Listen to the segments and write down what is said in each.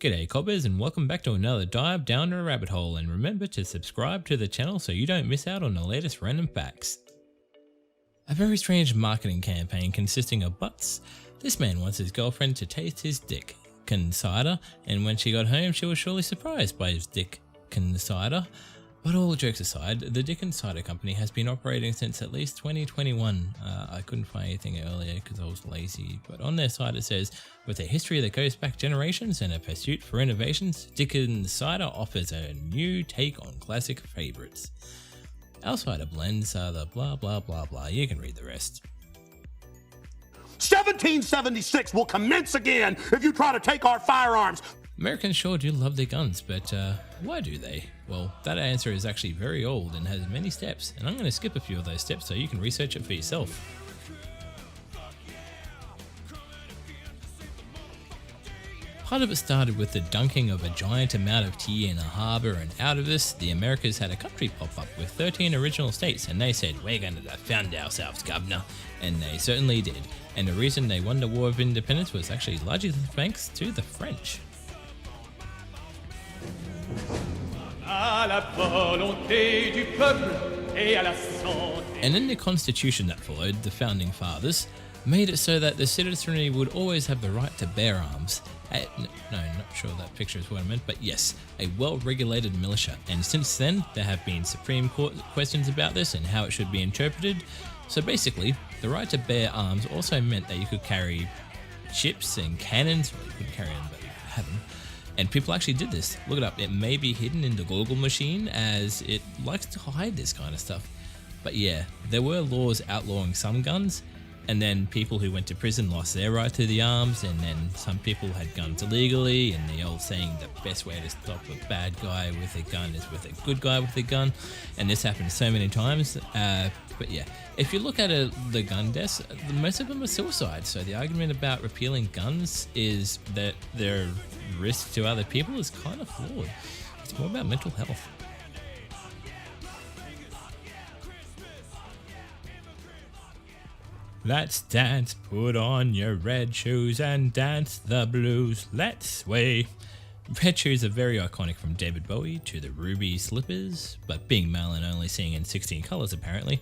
G'day cobbers, and welcome back to another dive down a rabbit hole, and remember to subscribe to the channel so you don't miss out on the latest random facts. A very strange marketing campaign consisting of butts. This man wants his girlfriend to taste his Dickenscider, and when she got home she was surely surprised by his Dickenscider. But all jokes aside, the Dickenscider company has been operating since at least 2021. I couldn't find anything earlier because I was lazy, but on their site it says, with a history that goes back generations and a pursuit for innovations, Dickenscider offers a new take on classic favourites. Our cider blends are the blah blah blah blah, you can read the rest. 1776 will commence again if you try to take our firearms. Americans sure do love their guns, but why do they? Well, that answer is actually very old and has many steps, and I'm going to skip a few of those steps so you can research it for yourself. Part of it started with the dunking of a giant amount of tea in a harbour, and out of this, the Americas had a country pop up with 13 original states, and they said, we're going to defend ourselves, governor. And they certainly did. And the reason they won the War of Independence was actually largely thanks to the French. And in the constitution that followed, the founding fathers made it so that the citizenry would always have the right to bear arms. No, not sure that picture is what I meant, but yes, a well-regulated militia. And since then, there have been Supreme Court questions about this and how it should be interpreted. So basically, the right to bear arms also meant that you could carry ships and cannons, well, you couldn't carry them, but you could have them. And people actually did this. Look it up. It may be hidden in the Google machine as it likes to hide this kind of stuff. But yeah, there were laws outlawing some guns, and then people who went to prison lost their right to the arms, and then some people had guns illegally, and the old saying the best way to stop a bad guy with a gun is with a good guy with a gun. And this happened so many times. But yeah, if you look at the gun deaths, most of them are suicide. So the argument about repealing guns is that they're risk to other people is kind of flawed. It's more about mental health. Let's dance, put on your red shoes and dance the blues. Let's sway. Red shoes are very iconic, from David Bowie to the ruby slippers, but being male and only seeing in 16 colours apparently,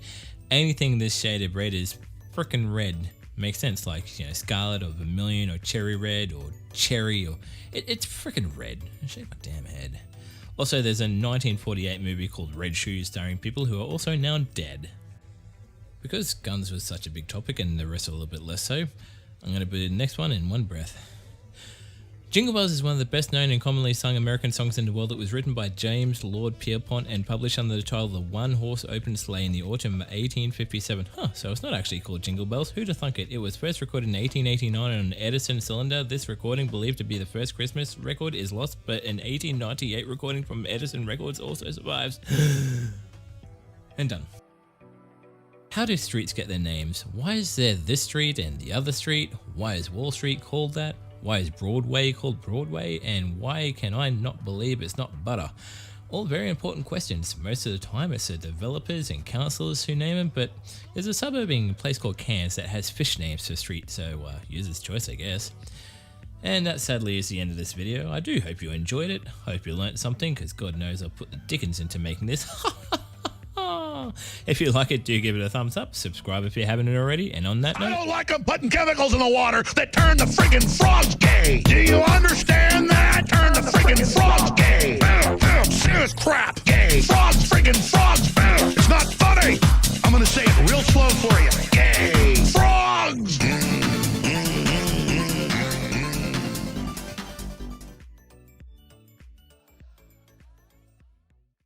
anything this shade of red is frickin' red. Makes sense, like, you know, scarlet or vermilion or cherry red or cherry, or it's freaking red. Shake my damn head. Also, there's a 1948 movie called Red Shoes starring people who are also now dead. Because guns was such a big topic and the rest a little bit less so, I'm going to do the next one in one breath. Jingle Bells is one of the best known and commonly sung American songs in the world. It was written by James Lord Pierpont and published under the title The One Horse Open Sleigh in the autumn of 1857. So it's not actually called Jingle Bells. Who'd have thunk it? It was first recorded in 1889 on an Edison cylinder. This recording, believed to be the first Christmas record, is lost, but an 1898 recording from Edison Records also survives. And done. How do streets get their names? Why is there this street and the other street? Why is Wall Street called that? Why is Broadway called Broadway? And why can I not believe it's not butter? All very important questions. Most of the time it's the developers and councillors who name them, but there's a suburban place called Cairns that has fish names for streets, so user's choice, I guess. And that sadly is the end of this video. I do hope you enjoyed it. Hope you learnt something, because God knows I put the Dickens into making this. If you like it, do give it a thumbs up, subscribe if you haven't already, and on that note, I don't like them putting chemicals in the water that turn the friggin' frogs gay. Do you understand that?